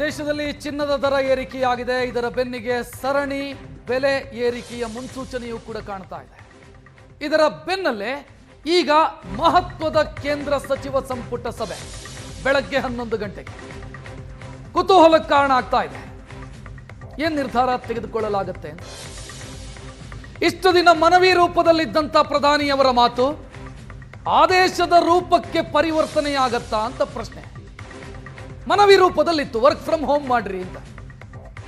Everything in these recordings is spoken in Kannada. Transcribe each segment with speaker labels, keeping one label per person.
Speaker 1: ದೇಶದಲ್ಲಿ ಚಿನ್ನದ ದರ ಏರಿಕೆಯಾಗಿದೆ. ಇದರ ಬೆನ್ನಿಗೆ ಸರಣಿ ಬೆಲೆ ಏರಿಕೆಯ ಮುನ್ಸೂಚನೆಯೂ ಕೂಡ ಕಾಣ್ತಾ ಇದೆ. ಇದರ ಬೆನ್ನಲ್ಲೇ ಈಗ ಮಹತ್ವದ ಕೇಂದ್ರ ಸಚಿವ ಸಂಪುಟ ಸಭೆ ಬೆಳಗ್ಗೆ 11 ಗಂಟೆಗೆ ಕುತೂಹಲಕ್ಕೆ ಕಾರಣ ಆಗ್ತಾ ಇದೆ. ಏನ್ ನಿರ್ಧಾರ ತೆಗೆದುಕೊಳ್ಳಲಾಗುತ್ತೆ ಅಂತ. ಇಷ್ಟು ದಿನ ಮನವಿ ರೂಪದಲ್ಲಿದ್ದಂಥ ಪ್ರಧಾನಿಯವರ ಮಾತು ಆದೇಶದ ರೂಪಕ್ಕೆ ಪರಿವರ್ತನೆಯಾಗತ್ತಾ ಅಂತ ಪ್ರಶ್ನೆ. ಮನವಿ ರೂಪದಲ್ಲಿತ್ತು, ವರ್ಕ್ ಫ್ರಮ್ ಹೋಮ್ ಮಾಡ್ರಿ ಅಂತ.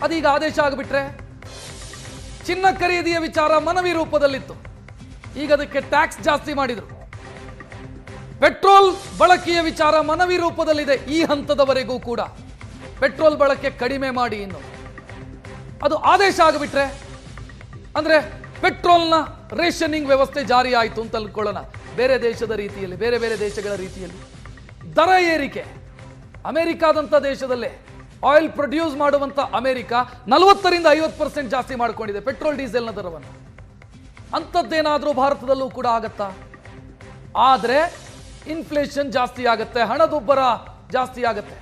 Speaker 1: ಅದೀಗ ಆದೇಶ ಆಗಿಬಿಟ್ರೆ, ಚಿನ್ನ ಖರೀದಿಯ ವಿಚಾರ ಮನವಿ ರೂಪದಲ್ಲಿತ್ತು, ಈಗ ಅದಕ್ಕೆ ಟ್ಯಾಕ್ಸ್ ಜಾಸ್ತಿ ಮಾಡಿದ್ರು. ಪೆಟ್ರೋಲ್ ಬಳಕೆಯ ವಿಚಾರ ಮನವಿ ರೂಪದಲ್ಲಿದೆ. ಈ ಹಂತದವರೆಗೂ ಕೂಡ ಪೆಟ್ರೋಲ್ ಬಳಕೆ ಕಡಿಮೆ ಮಾಡಿ ಇನ್ನು ಅದು ಆದೇಶ ಆಗಿಬಿಟ್ರೆ, ಅಂದ್ರೆ ಪೆಟ್ರೋಲ್ನ ರೇಷನಿಂಗ್ ವ್ಯವಸ್ಥೆ ಜಾರಿ ಆಯಿತು ಅಂತ ಅನ್ಕೊಳ್ಳೋಣ. ಬೇರೆ ದೇಶದ ರೀತಿಯಲ್ಲಿ, ಬೇರೆ ಬೇರೆ ದೇಶಗಳ ರೀತಿಯಲ್ಲಿ ದರ ಏರಿಕೆ. ಅಮೆರಿಕಾದಂಥ ದೇಶದಲ್ಲೇ ಆಯಿಲ್ ಪ್ರೊಡ್ಯೂಸ್ ಮಾಡುವಂಥ ಅಮೆರಿಕ 40ರಿಂದ 50% ಜಾಸ್ತಿ ಮಾಡಿಕೊಂಡಿದೆ ಪೆಟ್ರೋಲ್ ಡೀಸೆಲ್ನ ದರವನ್ನು. ಅಂಥದ್ದೇನಾದರೂ ಭಾರತದಲ್ಲೂ ಕೂಡ ಆಗತ್ತಾ? ಆದರೆ ಇನ್ಫ್ಲೇಷನ್ ಜಾಸ್ತಿ ಆಗುತ್ತೆ, ಹಣದುಬ್ಬರ ಜಾಸ್ತಿ ಆಗುತ್ತೆ.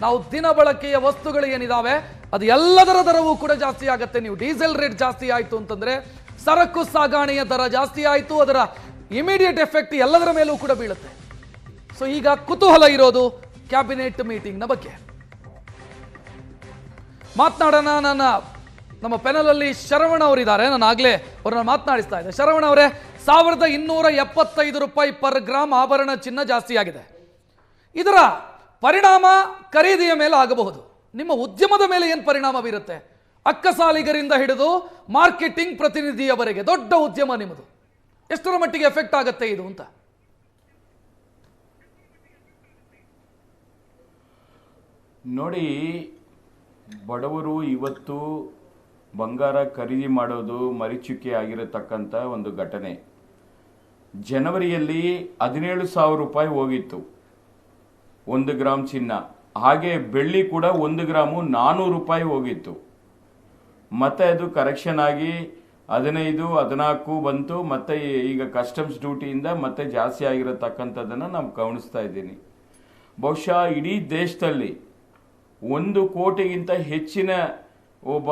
Speaker 1: ನಾವು ದಿನ ಬಳಕೆಯ ವಸ್ತುಗಳು ಏನಿದಾವೆ ಅದು ಎಲ್ಲದರ ದರವೂ ಕೂಡ ಜಾಸ್ತಿ ಆಗುತ್ತೆ. ನೀವು ಡೀಸೆಲ್ ರೇಟ್ ಜಾಸ್ತಿ ಆಯಿತು ಅಂತಂದ್ರೆ ಸರಕು ಸಾಗಾಣೆಯ ದರ ಜಾಸ್ತಿ ಆಯಿತು, ಅದರ ಇಮಿಡಿಯೇಟ್ ಎಫೆಕ್ಟ್ ಎಲ್ಲದರ ಮೇಲೂ ಕೂಡ ಬೀಳುತ್ತೆ. ಸೊ ಈಗ ಕುತೂಹಲ ಇರೋದು ಕ್ಯಾಬಿನೆಟ್ ಮೀಟಿಂಗ್ನ ಬಗ್ಗೆ ಮಾತನಾಡೋಣ. ನಮ್ಮ ಪೆನಲ್ ಅಲ್ಲಿ ಶರವಣ ಅವರಿದ್ದಾರೆ. ನಾನು ಆಗ್ಲೇ ಅವ್ರನ್ನ ಮಾತನಾಡಿಸ್ತಾ ಇದ್ದೆ. ಶರವಣ ಅವರೇ, 1275 ರೂಪಾಯಿ ಪರ್ ಗ್ರಾಮ್ ಆಭರಣ ಚಿನ್ನ ಜಾಸ್ತಿ ಆಗಿದೆ. ಇದರ ಪರಿಣಾಮ ಖರೀದಿಯ ಮೇಲೆ ಆಗಬಹುದು. ನಿಮ್ಮ ಉದ್ಯಮದ ಮೇಲೆ ಏನು ಪರಿಣಾಮ ಬೀರುತ್ತೆ? ಅಕ್ಕಸಾಲಿಗರಿಂದ ಹಿಡಿದು ಮಾರ್ಕೆಟಿಂಗ್ ಪ್ರತಿನಿಧಿಯವರೆಗೆ ದೊಡ್ಡ ಉದ್ಯಮ ನಿಮ್ಮದು. ಎಷ್ಟರ ಮಟ್ಟಿಗೆ ಎಫೆಕ್ಟ್ ಆಗುತ್ತೆ ಇದು ಅಂತ?
Speaker 2: ನೋಡಿ, ಬಡವರು ಇವತ್ತು ಬಂಗಾರ ಖರೀದಿ ಮಾಡೋದು ಮರೀಚಿಕೆ ಆಗಿರತಕ್ಕಂಥ ಒಂದು ಘಟನೆ. ಜನವರಿಯಲ್ಲಿ 17,000 ರೂಪಾಯಿ ಹೋಗಿತ್ತು 1 ಗ್ರಾಮ್ ಚಿನ್ನ. ಹಾಗೆ ಬೆಳ್ಳಿ ಕೂಡ 1 ಗ್ರಾಮು 400 ರೂಪಾಯಿ ಹೋಗಿತ್ತು. ಮತ್ತೆ ಅದು ಕರೆಕ್ಷನ್ ಆಗಿ 15, 14 ಬಂತು. ಮತ್ತೆ ಈಗ ಕಸ್ಟಮ್ಸ್ ಡ್ಯೂಟಿಯಿಂದ ಮತ್ತೆ ಜಾಸ್ತಿ ಆಗಿರತಕ್ಕಂಥದ್ದನ್ನು ನಾವು ಗಮನಿಸ್ತಾ ಇದ್ದೀನಿ. ಬಹುಶಃ ಇಡೀ ದೇಶದಲ್ಲಿ 1 ಕೋಟಿಗಿಂತ ಹೆಚ್ಚಿನ ಒಬ್ಬ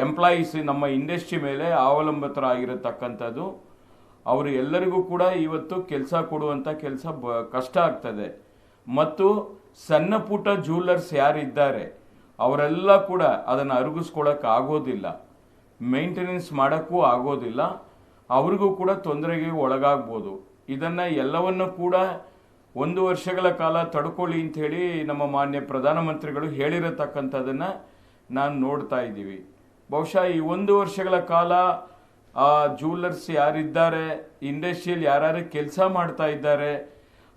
Speaker 2: ಎಂಪ್ಲಾಯೀಸ್ ನಮ್ಮ ಇಂಡಸ್ಟ್ರಿ ಮೇಲೆ ಅವಲಂಬಿತರಾಗಿರತಕ್ಕಂಥದ್ದು. ಅವರು ಎಲ್ಲರಿಗೂ ಕೂಡ ಇವತ್ತು ಕೆಲಸ ಕೊಡುವಂಥ ಕೆಲಸ ಕಷ್ಟ ಆಗ್ತದೆ. ಮತ್ತು ಸಣ್ಣ ಪುಟ್ಟ ಜ್ಯುವೆಲ್ಲರ್ಸ್ ಯಾರಿದ್ದಾರೆ ಅವರೆಲ್ಲ ಕೂಡ ಅದನ್ನು ಅರಗಿಸ್ಕೊಳ್ಳೋಕೆ ಆಗೋದಿಲ್ಲ, ಮೇಂಟೆನೆನ್ಸ್ ಮಾಡೋಕ್ಕೂ ಆಗೋದಿಲ್ಲ. ಅವ್ರಿಗೂ ಕೂಡ ತೊಂದರೆಗೆ ಒಳಗಾಗ್ಬೋದು. ಇದನ್ನು ಎಲ್ಲವನ್ನು ಕೂಡ 1 ವರ್ಷಗಳ ಕಾಲ ತಡ್ಕೊಳ್ಳಿ ಅಂಥೇಳಿ ನಮ್ಮ ಮಾನ್ಯ ಪ್ರಧಾನಮಂತ್ರಿಗಳು ಹೇಳಿರತಕ್ಕಂಥದ್ದನ್ನು ನಾನು ನೋಡ್ತಾ ಇದ್ದೀವಿ. ಬಹುಶಃ ಈ 1 ವರ್ಷಗಳ ಕಾಲ ಆ ಜ್ಯುವೆಲ್ಲರ್ಸ್ ಯಾರಿದ್ದಾರೆ, ಇಂಡಸ್ಟ್ರಿಯಲ್ಲಿ ಯಾರ್ಯಾರು ಕೆಲಸ ಮಾಡ್ತಾ ಇದ್ದಾರೆ,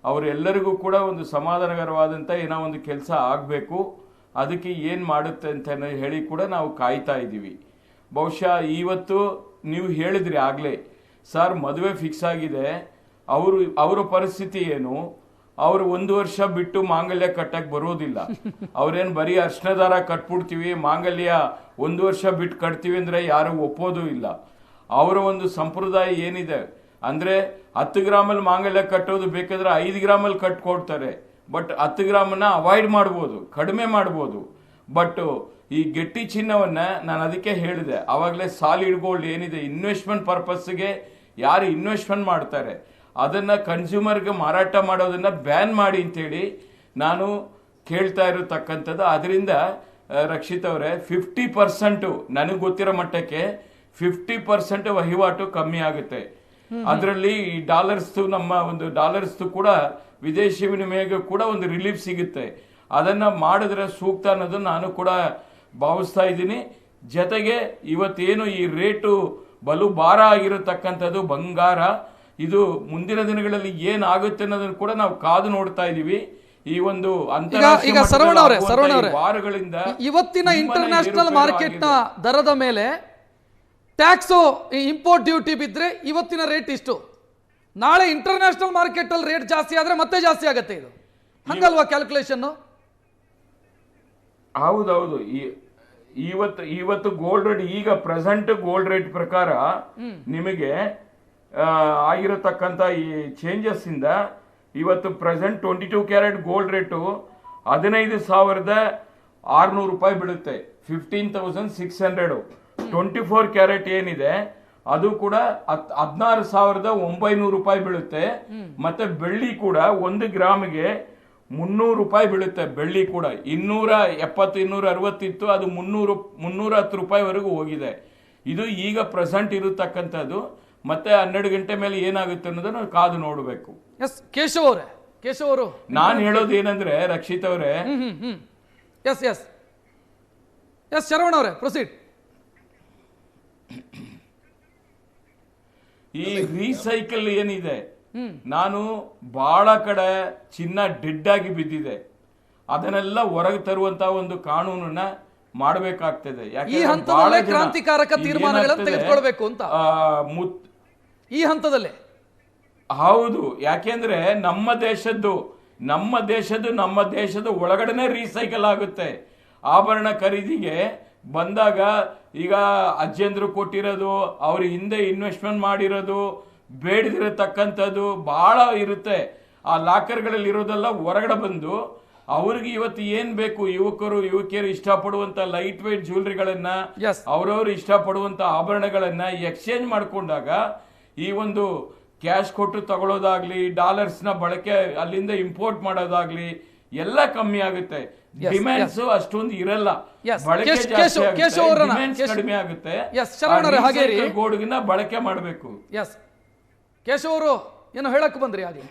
Speaker 2: ಅವರೆಲ್ಲರಿಗೂ ಕೂಡ ಒಂದು ಸಮಾಧಾನಕರವಾದಂಥ ಏನೋ ಒಂದು ಕೆಲಸ ಆಗಬೇಕು. ಅದಕ್ಕೆ ಏನು ಮಾಡುತ್ತೆ ಅಂತ ಹೇಳಿ ಕೂಡ ನಾವು ಕಾಯ್ತಾ ಇದ್ದೀವಿ. ಬಹುಶಃ ಇವತ್ತು ನೀವು ಹೇಳಿದ್ರಿ ಆಗಲೇ, ಸರ್ ಮದುವೆ ಫಿಕ್ಸ್ ಆಗಿದೆ, ಅವರ ಪರಿಸ್ಥಿತಿ ಏನು? ಅವರು 1 ವರ್ಷ ಬಿಟ್ಟು ಮಾಂಗಲ್ಯ ಕಟ್ಟಕ್ಕೆ ಬರೋದಿಲ್ಲ. ಅವ್ರೇನು ಬರೀ ಅರ್ಶಿನ ದಾರ ಕಟ್ಬಿಡ್ತೀವಿ, ಮಾಂಗಲ್ಯ 1 ವರ್ಷ ಬಿಟ್ಟು ಕಟ್ತೀವಿ ಅಂದರೆ ಯಾರು ಒಪ್ಪೋದು ಇಲ್ಲ. ಅವರ ಒಂದು ಸಂಪ್ರದಾಯ ಏನಿದೆ ಅಂದರೆ 10 ಗ್ರಾಮಲ್ಲಿ ಮಾಂಗಲ್ಯ ಕಟ್ಟೋದು ಬೇಕಾದ್ರೆ 5 ಗ್ರಾಮಲ್ಲಿ ಕಟ್ಕೊಡ್ತಾರೆ. ಬಟ್ 10 ಗ್ರಾಮನ್ನ ಅವಾಯ್ಡ್ ಮಾಡ್ಬೋದು, ಕಡಿಮೆ ಮಾಡ್ಬೋದು. ಬಟ್ ಈ ಗಟ್ಟಿ ಚಿನ್ನವನ್ನು ನಾನು ಅದಕ್ಕೆ ಹೇಳಿದೆ ಆವಾಗಲೇ, ಸಾಲಿಡ್ ಗೋಲ್ಡ್ ಏನಿದೆ ಇನ್ವೆಸ್ಟ್ಮೆಂಟ್ ಪರ್ಪಸ್ಗೆ ಯಾರು ಇನ್ವೆಸ್ಟ್ಮೆಂಟ್ ಮಾಡ್ತಾರೆ ಅದನ್ನು ಕನ್ಸ್ಯೂಮರ್ಗೆ ಮಾರಾಟ ಮಾಡೋದನ್ನು ಬ್ಯಾನ್ ಮಾಡಿ ಅಂತೇಳಿ ನಾನು ಕೇಳ್ತಾ ಇರತಕ್ಕಂಥದ್ದು. ಅದರಿಂದ ರಕ್ಷಿತ್ ಅವರೇ 50% ನನಗೆ ಗೊತ್ತಿರೋ ಮಟ್ಟಕ್ಕೆ 50% ವಹಿವಾಟು ಕಮ್ಮಿ ಆಗುತ್ತೆ. ಅದರಲ್ಲಿ ಈ ಡಾಲರ್ಸ್, ನಮ್ಮ ಒಂದು ಡಾಲರ್ಸ್ ಕೂಡ ವಿದೇಶಿ ವಿನಿಮಯಕ್ಕೆ ಕೂಡ ಒಂದು ರಿಲೀಫ್ ಸಿಗುತ್ತೆ. ಅದನ್ನು ಮಾಡಿದ್ರೆ ಸೂಕ್ತ ಅನ್ನೋದು ನಾನು ಕೂಡ ಭಾವಿಸ್ತಾ ಇದ್ದೀನಿ. ಜೊತೆಗೆ ಇವತ್ತೇನು ಈ ರೇಟು ಬಲು ಭಾರ ಆಗಿರತಕ್ಕಂಥದ್ದು ಬಂಗಾರ, ಇದು ಮುಂದಿನ ದಿನಗಳಲ್ಲಿ ಏನಾಗುತ್ತೆ ಅನ್ನೋದನ್ನು ಕೂಡ ನಾವು ಕಾದು ನೋಡ್ತಾ ಇದ್ದೀವಿ. ಈ ಒಂದು
Speaker 1: ಈಗ ಸರವಣ ಅವರೇ ವಾರಗಳಿಂದ ಇವತ್ತಿನ ಇಂಟರ್ನ್ಯಾಷನಲ್ ಮಾರ್ಕೆಟ್ನ ದರದ ಮೇಲೆ ಟ್ಯಾಕ್ಸು ಇಂಪೋರ್ಟ್ ಡ್ಯೂಟಿ ಬಿದ್ದರೆ ಇವತ್ತಿನ ರೇಟ್ ಇಷ್ಟು, ನಾಳೆ ಇಂಟರ್ನ್ಯಾಷನಲ್ ಮಾರ್ಕೆಟ್ ಅಲ್ಲಿ ರೇಟ್ ಜಾಸ್ತಿ ಆದ್ರೆ ಮತ್ತೆ ಜಾಸ್ತಿ ಆಗುತ್ತೆ. ಇದು ಹಂಗಲ್ವಾ ಕ್ಯಾಲ್ಕುಲೇಷನ್?
Speaker 2: ಹೌದೌದು. ಇವತ್ತು ಗೋಲ್ಡ್ ರೇಟ್, ಈಗ ಪ್ರೆಸೆಂಟ್ ಗೋಲ್ಡ್ ರೇಟ್ ಪ್ರಕಾರ ನಿಮಗೆ ಆಗಿರತಕ್ಕಂಥ ಈ ಚೇಂಜಸ್ ಇಂದ ಇವತ್ತು ಪ್ರೆಸೆಂಟ್ 22 ಕ್ಯಾರೆಟ್ ಗೋಲ್ಡ್ ರೇಟು 15,100 ರೂಪಾಯಿ ಬೀಳುತ್ತೆ. 15,600. 24 ಕ್ಯಾರೆಟ್ ಏನಿದೆ ಅದು ಕೂಡ 16,900 ರೂಪಾಯಿ ಬೀಳುತ್ತೆ. ಮತ್ತೆ ಬೆಳ್ಳಿ ಕೂಡ 1 ಗ್ರಾಮ್ಗೆ 300 ರೂಪಾಯಿ ಬೀಳುತ್ತೆ. ಬೆಳ್ಳಿ ಕೂಡ 270, 260 ಇತ್ತು, ಅದು 310 ರೂಪಾಯಿವರೆಗೂ ಹೋಗಿದೆ. ಇದು ಈಗ ಪ್ರೆಸೆಂಟ್ ಇರತಕ್ಕಂಥದ್ದು. ಮತ್ತೆ 12 ಗಂಟೆ ಮೇಲೆ ಏನಾಗುತ್ತೆ ಅನ್ನೋದನ್ನ ಕಾದು ನೋಡಬೇಕು.
Speaker 1: ಎಸ್ ಕೇಶವ್ ಅವರು
Speaker 2: ನಾನು ಹೇಳೋದು ಏನಂದ್ರೆ ರಕ್ಷಿತ್ ಅವರೇ,
Speaker 1: ಎಸ್ ಎಸ್ ಎಸ್ ಶರವಣ ಅವರೇ ಪ್ರೊಸೀಡ್.
Speaker 2: ಈ ರೀಸೈಕಲ್ ಏನಿದೆ, ನಾನು ಬಹಳ ಕಡೆ ಚಿನ್ನ ಡೆಡ್ ಆಗಿ ಬಿದ್ದಿದೆ, ಅದನ್ನೆಲ್ಲ ಹೊರಗೆ ತರುವಂತ ಒಂದು ಕಾನೂನನ್ನ ಮಾಡಬೇಕಾಗ್ತದೆ.
Speaker 1: ಈ ಹಂತದಲ್ಲೇ ಕ್ರಾಂತಿಕಾರಕ ತೀರ್ಮಾನಗಳನ್ನು ತೆಗೆದುಕೊಳ್ಬೇಕು ಅಂತ ಈ ಹಂತದಲ್ಲೇ.
Speaker 2: ಹೌದು, ಯಾಕೆಂದ್ರೆ ನಮ್ಮ ದೇಶದ ಒಳಗಡೆನೆ ರೀಸೈಕಲ್ ಆಗುತ್ತೆ. ಆಭರಣ ಖರೀದಿಗೆ ಬಂದಾಗ ಈಗ ಅಜ್ಜಂದ್ರು ಕೊಟ್ಟಿರೋದು, ಅವ್ರ ಹಿಂದೆ ಇನ್ವೆಸ್ಟ್ಮೆಂಟ್ ಮಾಡಿರೋದು, ಬೇಡದಿರತಕ್ಕಂಥದ್ದು ಬಹಳ ಇರುತ್ತೆ. ಆ ಲಾಕರ್ಗಳಲ್ಲಿ ಇರೋದೆಲ್ಲ ಹೊರಗಡೆ ಬಂದು ಅವ್ರಿಗೆ ಇವತ್ತು ಏನ್ ಬೇಕು, ಯುವಕಿಯರು ಇಷ್ಟಪಡುವಂತ ಲೈಟ್ ವೇಟ್ ಜ್ಯುವೆಲ್ರಿಗಳನ್ನ, ಅವರವರು ಇಷ್ಟಪಡುವಂತ ಆಭರಣಗಳನ್ನ ಎಕ್ಸ್ಚೇಂಜ್ ಮಾಡ್ಕೊಂಡಾಗ ಈ ಒಂದು ಕ್ಯಾಶ್ ಕೊಟ್ಟು ತಗೊಳ್ಳೋದಾಗ್ಲಿ, ಡಾಲರ್ಸ್ ನ ಬಳಕೆ ಅಲ್ಲಿಂದ ಇಂಪೋರ್ಟ್ ಮಾಡೋದಾಗ್ಲಿ ಎಲ್ಲ ಕಮ್ಮಿ ಆಗುತ್ತೆ. ಡಿಮ್ಯಾಂಡ್ಸ್ ಅಷ್ಟೊಂದು ಇರಲ್ಲ, ಬಳಕೆ ಕಡಿಮೆ ಆಗುತ್ತೆ. ಗೋಡ್ಗಿನ ಬಳಕೆ ಮಾಡಬೇಕು.
Speaker 1: ಎಸ್ ಕೇಶವ್ ಅವರು ಏನು ಹೇಳಕ್ ಬಂದ್ರಿ ಹಾಗೆ?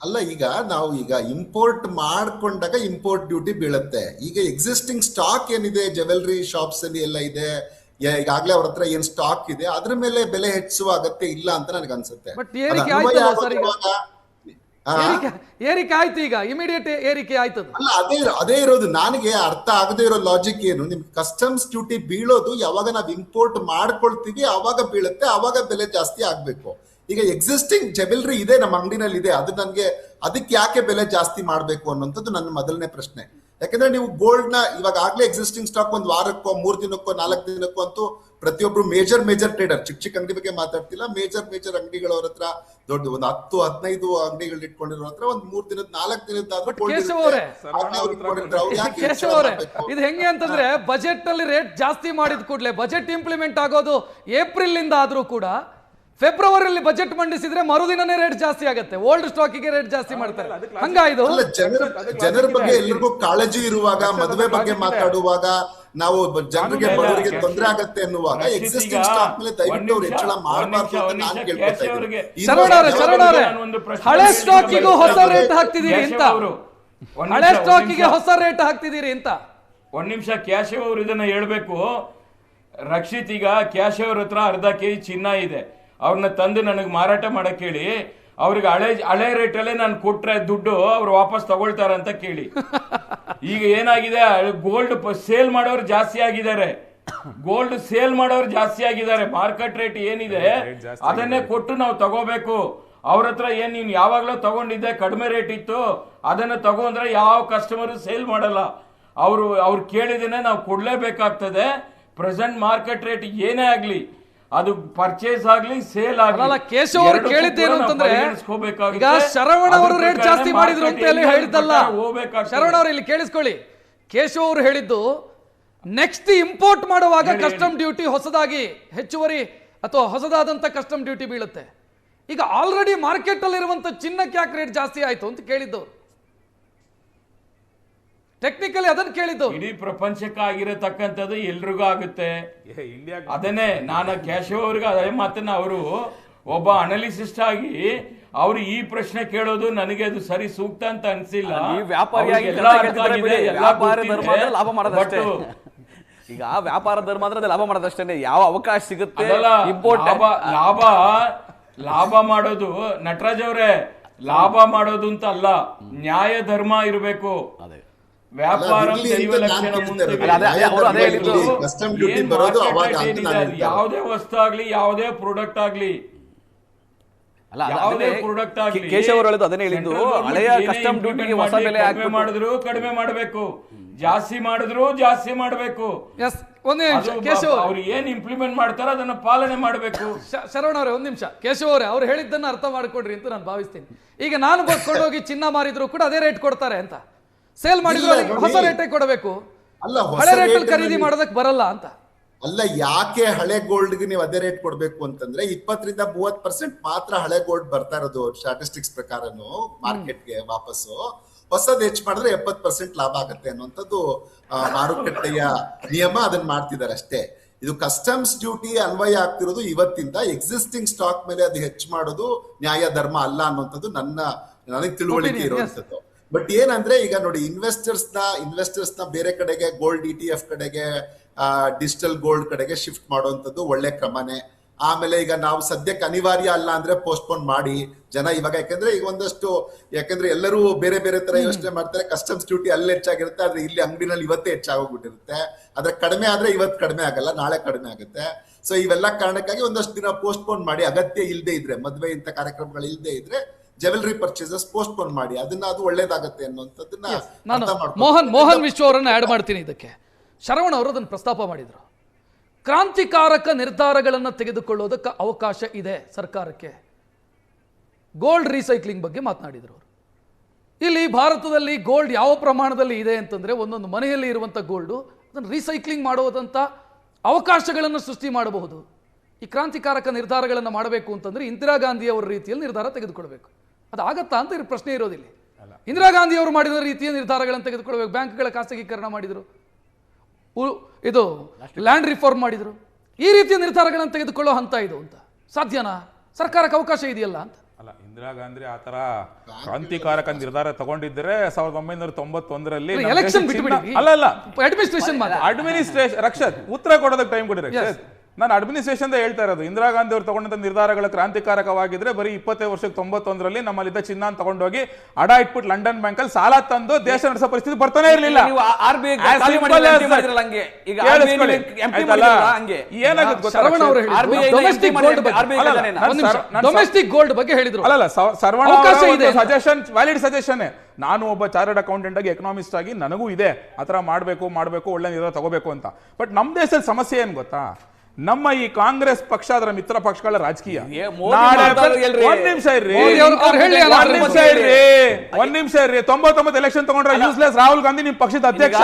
Speaker 3: ಅಲ್ಲ, ಈಗ ನಾವು ಇಂಪೋರ್ಟ್ ಮಾಡ್ಕೊಂಡಾಗ ಇಂಪೋರ್ಟ್ ಡ್ಯೂಟಿ ಬೀಳುತ್ತೆ. ಈಗ ಎಕ್ಸಿಸ್ಟಿಂಗ್ ಸ್ಟಾಕ್ ಏನಿದೆ ಜ್ಯುವೆಲ್ರಿ ಶಾಪ್ಸ್ ಅಲ್ಲಿ ಎಲ್ಲ ಇದೆ, ಈಗಾಗಲೇ ಅವ್ರ ಹತ್ರ ಏನ್ ಸ್ಟಾಕ್ ಇದೆ ಅದ್ರ ಮೇಲೆ ಬೆಲೆ ಹೆಚ್ಚುವ ಅಗತ್ಯ ಇಲ್ಲ ಅಂತ ನನಗೆ ಅನ್ಸುತ್ತೆ.
Speaker 1: ಏರಿಕೆ ಆಯ್ತು, ಈಗ ಇಮಿಡಿಯೇಟ್ ಏರಿಕೆ ಆಯ್ತು.
Speaker 3: ಅಲ್ಲ, ಅದೇ ಇರೋದು ನನಗೆ ಅರ್ಥ ಆಗದೆ ಇರೋ ಲಾಜಿಕ್ ಏನು, ನಿಮ್ಗೆ ಕಸ್ಟಮ್ಸ್ ಡ್ಯೂಟಿ ಬೀಳೋದು ಯಾವಾಗ ನಾವ್ ಇಂಪೋರ್ಟ್ ಮಾಡ್ಕೊಳ್ತೀವಿ ಅವಾಗ ಬೀಳುತ್ತೆ, ಅವಾಗ ಬೆಲೆ ಜಾಸ್ತಿ ಆಗ್ಬೇಕು. ಈಗ ಎಕ್ಸಿಸ್ಟಿಂಗ್ ಜ್ಯುವೆಲ್ರಿ ಇದೆ ನಮ್ಮ ಅಂಗಡಿನಲ್ಲಿ ಇದೆ, ಅದು ನನಗೆ ಅದಕ್ಕೆ ಯಾಕೆ ಬೆಲೆ ಜಾಸ್ತಿ ಮಾಡ್ಬೇಕು ಅನ್ನೋಂಥದ್ದು ನನ್ನ ಮೊದಲನೇ ಪ್ರಶ್ನೆ. ಯಾಕಂದ್ರೆ ನೀವು ಗೋಲ್ಡ್ ನ ಇವಾಗ ಆಗ್ಲೇ ಎಕ್ಸಿಸ್ಟಿಂಗ್ ಸ್ಟಾಕ್ 1 ವಾರಕ್ಕೋ 3 ದಿನಕ್ಕೋ 4 ದಿನಕ್ಕೋ ಅಂತೂ ಪ್ರತಿಯೊಬ್ರು ಮೇಜರ್ ಟ್ರೇಡರ್, ಚಿಕ್ಕ ಅಂಗಡಿ ಬಗ್ಗೆ ಮಾತಾಡ್ತಿಲ್ಲ, ಮೇಜರ್ ಅಂಗಡಿಗಳವ್ರ ಹತ್ರ ದೊಡ್ಡ ಒಂದು 10-15 ಅಂಗಡಿಗಳು ಇಟ್ಕೊಂಡಿರೋ ಹತ್ರ 1 3 ದಿನದ 4 ದಿನದ
Speaker 1: ಇದು ಹೆಂಗೆ ಅಂತಂದ್ರೆ ಬಜೆಟ್ ನಲ್ಲಿ ರೇಟ್ ಜಾಸ್ತಿ ಮಾಡಿದ ಕೂಡಲೇ ಬಜೆಟ್ ಇಂಪ್ಲಿಮೆಂಟ್ ಆಗೋದು ಏಪ್ರಿಲ್ ಇಂದ ಆದ್ರೂ ಕೂಡ ಫೆಬ್ರವರಿಯಲ್ಲಿ ಬಜೆಟ್ ಮಂಡಿಸಿದ್ರೆ ಮರುದಿನನೇ ರೇಟ್ ಜಾಸ್ತಿ ಆಗುತ್ತೆ. ಓಲ್ಡ್ ಸ್ಟಾಕಿಗೆ ರೇಟ್ ಜಾಸ್ತಿ ಮಾಡ್ತಾರೆ. ಹಂಗಾಯ್ತು
Speaker 3: ಜನರ ಬಗ್ಗೆ ಎಲ್ರಿಗೂ ಕಾಳಜಿ ಇರುವಾಗ, ಮದುವೆ ಬಗ್ಗೆ ಮಾತಾಡುವಾಗ, ನಾವು ಜನರಿಗೆ ಬಡವರಿಗೆ ತೊಂದರೆ ಆಗತ್ತೆ ಅನ್ನುವಾಗ ಎಕ್ಸಿಸ್ಟಿಂಗ್ ಸ್ಟಾಕ್ ಮೇಲೆ ದಯವಿಟ್ಟು ಅವ್ರು ಹೆಚ್ಚಳ ಮಾಡಬಾರ್ದು ಅಂತ ನಾನು ಕೇಳ್ಕೊತಾ
Speaker 1: ಇದ್ದೀನಿ. ಹಳೆ ಸ್ಟಾಕಿಗೂ ಹೊಸ ರೇಟ್ ಹಾಕ್ತಿದ್ದೀರಿ ಅಂತ, ಹಳೆ ಸ್ಟಾಕಿಗೆ ಹೊಸ ರೇಟ್ ಹಾಕ್ತಿದ್ದೀರಿ ಅಂತ.
Speaker 2: ಒಂದ್ ನಿಮಿಷ, ಕ್ಯಾಶವ್ ಅವರು ಇದನ್ನ ಹೇಳ್ಬೇಕು. ರಕ್ಷಿತ್, ಈಗ ಕ್ಯಾಶವ್ ಅವ್ರ ಹತ್ರ ಅರ್ಧ ಕೆಜಿ ಚಿನ್ನ ಇದೆ, ಅವ್ರನ್ನ ತಂದು ನನಗೆ ಮಾರಾಟ ಮಾಡಕ್ ಹೇಳಿ, ಅವ್ರಿಗೆ ಹಳೆ ರೇಟಲ್ಲೇ ನಾನು ಕೊಟ್ರೆ ದುಡ್ಡು ಅವ್ರು ವಾಪಸ್ ತಗೊಳ್ತಾರ ಅಂತ ಕೇಳಿ. ಈಗ ಏನಾಗಿದೆ, ಗೋಲ್ಡ್ ಸೇಲ್ ಮಾಡೋರು ಜಾಸ್ತಿ ಆಗಿದ್ದಾರೆ. ಮಾರ್ಕೆಟ್ ರೇಟ್ ಏನಿದೆ ಅದನ್ನೇ ಕೊಟ್ಟು ನಾವು ತಗೋಬೇಕು. ಅವ್ರ ಹತ್ರ ಏನ್ ನೀನ್ ಯಾವಾಗ್ಲೂ ತಗೊಂಡಿದ್ದೆ ಕಡಿಮೆ ರೇಟ್ ಇತ್ತು ಅದನ್ನ ತಗೊಂಡ್ರೆ ಯಾವ ಕಸ್ಟಮರ್ ಸೇಲ್ ಮಾಡಲ್ಲ. ಅವ್ರು ಕೇಳಿದೇನೆ ನಾವು ಕೊಡ್ಲೇಬೇಕಾಗ್ತದೆ. ಪ್ರೆಸೆಂಟ್ ಮಾರ್ಕೆಟ್ ರೇಟ್ ಏನೇ ಆಗ್ಲಿ, ಅದು ಪರ್ಚೇಸ್ ಆಗ್ಲಿ ಸೇಲ್
Speaker 1: ಆಗಲ್ಲ. ಕೇಶವ್ ಅವರು ಕೇಳಿದ್ದೇನು ಅಂತಂದ್ರೆ, ಈಗ ಶರವಣ ಅವರು ರೇಟ್ ಜಾಸ್ತಿ ಮಾಡಿದ್ರು ಅಂತ ಹೇಳಿ ಹೇಳಿದ್ದಲ್ಲ. ಶರವಣ ಅವರು ಇಲ್ಲಿ ಕೇಳಿಸ್ಕೊಳ್ಳಿ, ಕೇಶವ್ ಅವರು ಹೇಳಿದ್ದು ನೆಕ್ಸ್ಟ್ ಇಂಪೋರ್ಟ್ ಮಾಡುವಾಗ ಕಸ್ಟಮ್ ಡ್ಯೂಟಿ ಹೊಸದಾಗಿ ಹೆಚ್ಚುವರಿ ಅಥವಾ ಹೊಸದಾದಂತ ಕಸ್ಟಮ್ ಡ್ಯೂಟಿ ಬೀಳುತ್ತೆ. ಈಗ ಆಲ್ರೆಡಿ ಮಾರ್ಕೆಟ್ ಅಲ್ಲಿ ಇರುವಂತ ಚಿನ್ನಕ್ಕೆ ಯಾಕೆ ರೇಟ್ ಜಾಸ್ತಿ ಆಯ್ತು ಅಂತ ಕೇಳಿದ್ದವ್ರು. ಟೆಕ್ನಿಕಲಿ ಅದನ್ನ ಕೇಳಿದ್ದು.
Speaker 2: ಇಡೀ ಪ್ರಪಂಚಕ್ಕೆ ಆಗಿರತಕ್ಕಂಥದ್ದು ಎಲ್ರಿಗೂ ಆಗುತ್ತೆ. ಅದನ್ನೇ ನಾನು ಕೇಶವ್ ಅವ್ರಿಗೆ ಅದೇ ಮಾತನ್ನ ಅವರು ಒಬ್ಬ ಅನಾಲಿಸಿಸ್ಟ್ ಆಗಿ ಅವ್ರು ಈ ಪ್ರಶ್ನೆ ಕೇಳೋದು ನನಗೆ ಅದು ಸರಿ ಸೂಕ್ತ ಅಂತ ಅನ್ಸಿಲ್ಲ.
Speaker 4: ಈಗ ವ್ಯಾಪಾರ ಧರ್ಮ ಅಂದ್ರೆ ಲಾಭ ಮಾಡೋದಷ್ಟೇ, ಯಾವ ಅವಕಾಶ ಸಿಗುತ್ತೆ
Speaker 2: ಲಾಭ ಮಾಡೋದು. ನಟರಾಜ್ ಅವರೇ, ಲಾಭ ಮಾಡೋದು ಅಂತ ಅಲ್ಲ, ನ್ಯಾಯ ಧರ್ಮ ಇರಬೇಕು. ವ್ಯಾಪಾರ ಯಾವುದೇ ವಸ್ತು ಆಗ್ಲಿ, ಯಾವುದೇ ಪ್ರಾಡಕ್ಟ್ ಆಗ್ಲಿ, ಕಡಿಮೆ ಮಾಡಬೇಕು, ಜಾಸ್ತಿ ಮಾಡಿದ್ರು ಜಾಸ್ತಿ ಮಾಡಬೇಕು. ಅವ್ರು ಏನ್ ಇಂಪ್ಲಿಮೆಂಟ್ ಮಾಡ್ತಾರೋ ಅದನ್ನ ಪಾಲನೆ ಮಾಡಬೇಕು.
Speaker 1: ಶರವಣ ಅವರೇ ಒಂದ್ ನಿಮಿಷ, ಕೇಶವ್ ಅವರೇ ಅವ್ರು ಹೇಳಿದ್ದನ್ನ ಅರ್ಥ ಮಾಡ್ಕೊಡ್ರಿ ಅಂತ ನಾನು ಭಾವಿಸ್ತೀನಿ. ಈಗ ನಾನು ಕೊಂಡೋಗಿ ಚಿನ್ನ ಮಾರಿದ್ರು ಕೂಡ ಅದೇ ರೇಟ್ ಕೊಡ್ತಾರೆ ಅಂತ, ಸೇಲ್ ಮಾಡಿದ್ರು ಹೊಸ ರೇಟೇ ಕೊಡಬೇಕು.
Speaker 3: ಅಲ್ಲ, ಹೊಸ
Speaker 1: ಹಳೆ ರೇಟಲ್ಲಿ
Speaker 3: rate
Speaker 1: ಖರೀದಿ
Speaker 3: ನಲ್ಲಿ-
Speaker 1: ಮಾಡೋದಕ್ಕೆ ಬರಲ್ಲ ಅಂತ.
Speaker 3: ಅಲ್ಲ, ಯಾಕೆ ಹಳೆ ಗೋಲ್ಡ್ಗೆ ನೀವು ಅದೇ ರೇಟ್ ಕೊಡ್ಬೇಕು ಅಂತಂದ್ರೆ 20-30% ಮಾತ್ರ ಹಳೆ ಗೋಲ್ಡ್ ಬರ್ತಾ ಇರೋದು ಸ್ಟಾಟಿಸ್ಟಿಕ್ಸ್ ಪ್ರಕಾರನು ಮಾರ್ಕೆಟ್ಗೆ ವಾಪಸ್ಸು. ಹೊಸದ್ ಹೆಚ್ಚು ಮಾಡಿದ್ರೆ 70% ಲಾಭ ಆಗುತ್ತೆ ಅನ್ನುವಂಥದ್ದು ಮಾರುಕಟ್ಟೆಯ ನಿಯಮ. ಅದನ್ನ ಮಾಡ್ತಿದ್ದಾರೆ ಅಷ್ಟೇ. ಇದು ಕಸ್ಟಮ್ಸ್ ಡ್ಯೂಟಿ ಅನ್ವಯ ಆಗ್ತಿರೋದು ಇವತ್ತಿಂದ. ಎಕ್ಸಿಸ್ಟಿಂಗ್ ಸ್ಟಾಕ್ ಮೇಲೆ ಅದು ಹೆಚ್ಚು ಮಾಡೋದು ನ್ಯಾಯ ಧರ್ಮ ಅಲ್ಲ ಅನ್ನುವಂಥದ್ದು ನನಗೆ ತಿಳುವಳಿಕೆ ಇರುವಂಥದ್ದು. ಬಟ್ ಏನಂದ್ರೆ ಈಗ ನೋಡಿ, ಇನ್ವೆಸ್ಟರ್ಸ್ ನ ಬೇರೆ ಕಡೆಗೆ ಗೋಲ್ಡ್ ETF ಕಡೆಗೆ, ಡಿಜಿಟಲ್ ಗೋಲ್ಡ್ ಕಡೆಗೆ ಶಿಫ್ಟ್ ಮಾಡುವಂಥದ್ದು ಒಳ್ಳೆ ಕ್ರಮನೇ. ಆಮೇಲೆ ಈಗ ನಾವು ಸದ್ಯಕ್ಕೆ ಅನಿವಾರ್ಯ ಅಲ್ಲ ಅಂದ್ರೆ ಪೋಸ್ಟ್ಪೋನ್ ಮಾಡಿ ಜನ ಇವಾಗ, ಯಾಕಂದ್ರೆ ಎಲ್ಲರೂ ಬೇರೆ ಬೇರೆ ತರ ಯೋಚನೆ ಮಾಡ್ತಾರೆ. ಕಸ್ಟಮ್ಸ್ ಡ್ಯೂಟಿ ಅಲ್ಲಿ ಹೆಚ್ಚಾಗಿರುತ್ತೆ, ಆದ್ರೆ ಇಲ್ಲಿ ಅಂಗಡಿನಲ್ಲಿ ಇವತ್ತೇ ಹೆಚ್ಚಾಗೋಗ್ಬಿಟ್ಟಿರುತ್ತೆ. ಆದ್ರೆ ಕಡಿಮೆ ಆದ್ರೆ ಇವತ್ತು ಕಡಿಮೆ ಆಗಲ್ಲ, ನಾಳೆ ಕಡಿಮೆ ಆಗುತ್ತೆ. ಸೊ ಇವೆಲ್ಲ ಕಾರಣಕ್ಕಾಗಿ ಒಂದಷ್ಟು ದಿನ ಪೋಸ್ಟ್ಪೋನ್ ಮಾಡಿ, ಅಗತ್ಯ ಇಲ್ಲದೆ ಇದ್ರೆ, ಮದುವೆ ಇಂಥ ಕಾರ್ಯಕ್ರಮಗಳು ಇಲ್ಲದೆ ಇದ್ರೆ ಜೆವೆಲ್ರಿ ಪರ್ಚೇಸಸ್ ಪೋಸ್ಟ್ಪೋನ್ ಮಾಡಿ, ಅದು ಒಳ್ಳೇದಾಗತ್ತೆ ಅನ್ನುವಂಥದ್ದನ್ನ
Speaker 1: ನಾನು
Speaker 3: ಅರ್ಥ ಮಾಡ್ಕೊಂಡು
Speaker 1: ಮೋಹನ್ ವಿಶ್ವ ಅವರನ್ನ ಆಡ್ ಮಾಡ್ತೀನಿ ಇದಕ್ಕೆ. ಶರವಣ ಅವರು ಅದನ್ನು ಪ್ರಸ್ತಾಪ ಮಾಡಿದರು. ಕ್ರಾಂತಿಕಾರಕ ನಿರ್ಧಾರಗಳನ್ನು ತೆಗೆದುಕೊಳ್ಳೋದಕ್ಕೆ ಅವಕಾಶ ಇದೆ ಸರ್ಕಾರಕ್ಕೆ. ಗೋಲ್ಡ್ ರೀಸೈಕ್ಲಿಂಗ್ ಬಗ್ಗೆ ಮಾತನಾಡಿದರು ಅವರು. ಇಲ್ಲಿ ಭಾರತದಲ್ಲಿ ಗೋಲ್ಡ್ ಯಾವ ಪ್ರಮಾಣದಲ್ಲಿ ಇದೆ ಅಂತಂದರೆ, ಒಂದೊಂದು ಮನೆಯಲ್ಲಿ ಇರುವಂಥ ಗೋಲ್ಡು ಅದನ್ನು ರೀಸೈಕ್ಲಿಂಗ್ ಮಾಡುವುದಂಥ ಅವಕಾಶಗಳನ್ನು ಸೃಷ್ಟಿ ಮಾಡಬಹುದು. ಈ ಕ್ರಾಂತಿಕಾರಕ ನಿರ್ಧಾರಗಳನ್ನು ಮಾಡಬೇಕು ಅಂತಂದರೆ ಇಂದಿರಾ ಗಾಂಧಿ ಅವರ ರೀತಿಯಲ್ಲಿ ನಿರ್ಧಾರ ತೆಗೆದುಕೊಳ್ಬೇಕು. ಅದಾಗತ್ತಾ ಅಂತ ಪ್ರಶ್ನೆ ಇರೋದಿಲ್ಲ. ಇಂದಿರಾ ಗಾಂಧಿ ಅವರು ಮಾಡಿದ ರೀತಿಯ ನಿರ್ಧಾರಗಳನ್ನು ತೆಗೆದುಕೊಳ್ಬೇಕು. ಬ್ಯಾಂಕ್ಗಳ ಖಾಸಗೀಕರಣ ಮಾಡಿದರು, ಇದು ಲ್ಯಾಂಡ್ ರಿಫಾರ್ಮ್ ಮಾಡಿದರು. ಈ ರೀತಿಯ ನಿರ್ಧಾರಗಳನ್ನು ತೆಗೆದುಕೊಳ್ಳೋ ಹಂತ ಇದು ಅಂತ ಸಾಧ್ಯನಾ? ಸರ್ಕಾರಕ್ಕೆ ಅವಕಾಶ ಇದೆಯಲ್ಲ ಅಂತ.
Speaker 5: ಅಲ್ಲ, ಇಂದಿರಾ ಗಾಂಧಿ ಆತರ ಕ್ರಾಂತಿಕಾರಕ ನಿರ್ಧಾರ ತಗೊಂಡಿದ್ರೆ 1991ರಲ್ಲಿ
Speaker 1: ಎಲೆಕ್ಷನ್ ಬಿಟ್ಬಿಡಿ.
Speaker 5: ಅಲ್ಲ ಅಡ್ಮಿನಿಸ್ಟ್ರೇಷನ್ ರಕ್ಷತ್ ಉತ್ತರ ಕೊಡೋದಕ್ಕೆ ಟೈಮ್ ಕೊಡಿ ರಕ್ಷತ್. ನಾನು ಅಡ್ಮಿನಿಸ್ಟ್ರೇಷನ್ ಹೇಳ್ತಾ ಇರೋದು, ಇಂದಿರಾ ಗಾಂಧಿ ಅವರು ತಗೊಂಡಂತ ನಿರ್ಧಾರಗಳು ಕ್ರಾಂತಿಕಾರಕವಾಗಿದ್ರೆ ಬರೀ 20 ವರ್ಷಕ್ಕೆ 91ರಲ್ಲಿ ನಮ್ಮಲ್ಲಿದ್ದ ಚಿನ್ನ ತಗೊಂಡೋಗಿ ಅಡ ಇಟ್ಬಿಟ್ಟು ಲಂಡನ್ ಬ್ಯಾಂಕ್ ಅಲ್ಲಿ ಸಾಲ ತಂದು ದೇಶ ನಡೆಸೋ ಪರಿಸ್ಥಿತಿ ಬರ್ತಾನೆ ಇರಲಿಲ್ಲ.
Speaker 1: ಡೊಮೆಸ್ಟಿಕ್ ಗೋಲ್ಡ್ ಬಗ್ಗೆ ಹೇಳಿದ್ರು.
Speaker 5: ಅಲ್ಲ, ಸಜೆಷನ್ ವ್ಯಾಲಿಡ್ ಸಜೆಷನ್. ನಾನು ಒಬ್ಬ ಚಾರ್ಟರ್ಡ್ ಅಕೌಂಟೆಂಟ್ ಆಗಿ, ಎಕನಾಮಿಸ್ಟ್ ಆಗಿ ನನಗೂ ಇದೆ ಆತರ ಮಾಡಬೇಕು ಒಳ್ಳೆ ನಿರ್ಧಾರ ತಗೋಬೇಕು ಅಂತ. ಬಟ್ ನಮ್ ದೇಶದ ಸಮಸ್ಯೆ ಏನ್ ಗೊತ್ತಾ? ನಮ್ಮ ಈ ಕಾಂಗ್ರೆಸ್ ಪಕ್ಷ ಅದರ ಮಿತ್ರ ಪಕ್ಷಗಳ ರಾಜಕೀಯ. ಒಂದ್ ನಿಮಿಷ ಇರ್ರಿ, 99 ಎಲೆಕ್ಷನ್ ತಗೊಂಡ್ರೆ ಯೂಸ್ಲೆಸ್ ರಾಹುಲ್ ಗಾಂಧಿ ನಿಮ್ ಪಕ್ಷದ ಅಧ್ಯಕ್ಷ,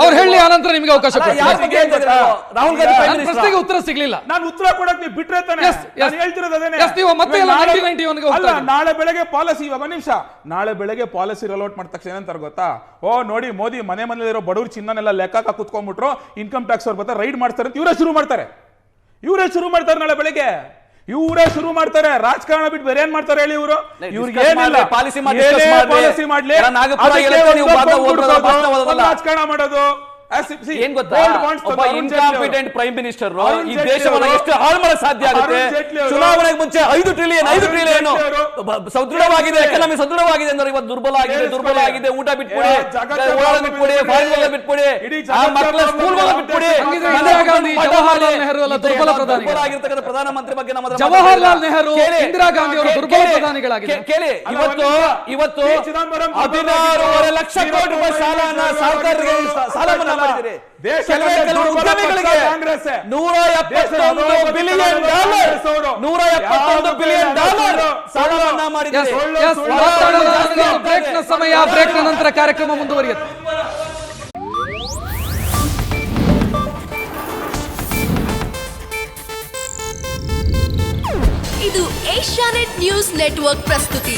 Speaker 1: ಅವ್ರು ಹೇಳಿ, ಆನಂತರ ನಿಮಗೆ ಅವಕಾಶ ರಾಹುಲ್ ಗಾಂಧಿ ಪ್ರಶ್ನೆಗೆ ಉತ್ತರ ಸಿಗ್ಲಿಲ್ಲ.
Speaker 5: ನಾನು ಉತ್ತರ ಕೊಡಕ್ಕೆ ಬಿಟ್ರೆ ತಾನೆ ಹೇಳ್ತಿರೋದು ಅದೇನೆ. ನಾಳೆ ಬೆಳಗ್ಗೆ ಪಾಲಿಸಿ, ಒಂದ್ ನಿಮಿಷ, ನಾಳೆ ಬೆಳಗ್ಗೆ ಪಾಲಿಸಿ ರೋಲ್ ಔಟ್ ಮಾಡಿದ ತಕ್ಷಣ ಏನಂತಾರೆ ಗೊತ್ತಾ? ಓ ನೋಡಿ, ಮೋದಿ ಮನೆಯಲ್ಲಿರೋ ಬಡವ್ರ ಚಿನ್ನನೆಲ್ಲ ಲೆಕ್ಕ ಕುತ್ಕೊಂಡ್ಬಿಟ್ರು, ಇನ್ಕಮ್ ಟ್ಯಾಕ್ಸ್ ಅವ್ರ ಬರ್ತಾರೆ, ರೈಡ್ ಮಾಡ್ತಾರೆ ಅಂತ ಇವರೇ ಶುರು ಮಾಡ್ತಾರೆ. ನಾಳೆ ಬೆಳಗ್ಗೆ ಇವರೇ ಶುರು ಮಾಡ್ತಾರೆ. ರಾಜಕಾರಣ ಬಿಟ್ಟು ಬೇರೆ ಏನ್ ಮಾಡ್ತಾರೆ ಹೇಳಿ ಇವರು? ಇವ್ರಿಗೆ ಏನಿಲ್ಲ, ಪಾಲಿಸಿ ಮಾಡ್ಲಿ, ರಾಜಕಾರಣ ಮಾಡೋದು.
Speaker 4: ಏನ್ ಗೊತ್ತಾ, ಒಬ್ಬ ಇನ್ಕಾಂಪಿಟೆಂಟ್ ಪ್ರೈಮ್ ಮಿನಿಸ್ಟರ್ ಈ ದೇಶವನ್ನು ಎಷ್ಟು ಹಾಳು ಮಾಡಕ್ ಸಾಧ್ಯ ಆಗುತ್ತೆ? ಚುನಾವಣೆಗೆ ಮುಂಚೆ 5 ಟ್ರಿಲಿಯನ್ ಸದೃಢವಾಗಿದೆ, ಎಕಾನಮಿ ಸದೃಢವಾಗಿದೆ ಅಂದ್ರೆ ಇವತ್ತು ದುರ್ಬಲ ಆಗಿದೆ. ಊಟ ಬಿಟ್ಬಿಡಿ, ಬಿಟ್ಬಿಡಿ, ಮಕ್ಕಳ ಸ್ಕೂಲ್ ಬಿಟ್ಬಿಡಿ.
Speaker 1: ಜವಾಹರ್ಲಾಲ್ ನೆಹರು ಅಲ್ಲ ದುರ್ಬಲ
Speaker 4: ಪ್ರಧಾನಮಂತ್ರಿ ಪ್ರಧಾನಮಂತ್ರಿ ಬಗ್ಗೆ ನಮ್ಮ
Speaker 1: ಜವಾಹರ್ಲಾಲ್ ನೆಹರು, ಇಂದಿರಾ ಗಾಂಧಿ ಅವರು ದುರ್ಬಲ ಪ್ರಧಾನಿಗಳಾಗಿದೆ.
Speaker 4: ಕೇಳಿ, ಇವತ್ತು 16.5 ಲಕ್ಷ ಕೋಟಿ ರೂಪಾಯಿ ಸಾಲನ ಸಾಲ ಮನ್ನಾ ಮಾಡಿದಿರಿ. ಕೆಲವು ಉದ್ಯಮಿಗಳಿಗೆ $171 ಬಿಲಿಯನ್ ಸಾಲ ಮನ್ನಾ ಮಾಡಿದಿರಿ.
Speaker 1: ಬ್ರೇಕ್ನ ಸಮಯ, ಬ್ರೇಕ್ನ ನಂತರ ಕಾರ್ಯಕ್ರಮ ಮುಂದುವರಿಯುತ್ತೆ.
Speaker 6: ಇದು ಏಷ್ಯಾನೆಟ್ ನ್ಯೂಸ್ ನೆಟ್ವರ್ಕ್ ಪ್ರಸ್ತುತಿ.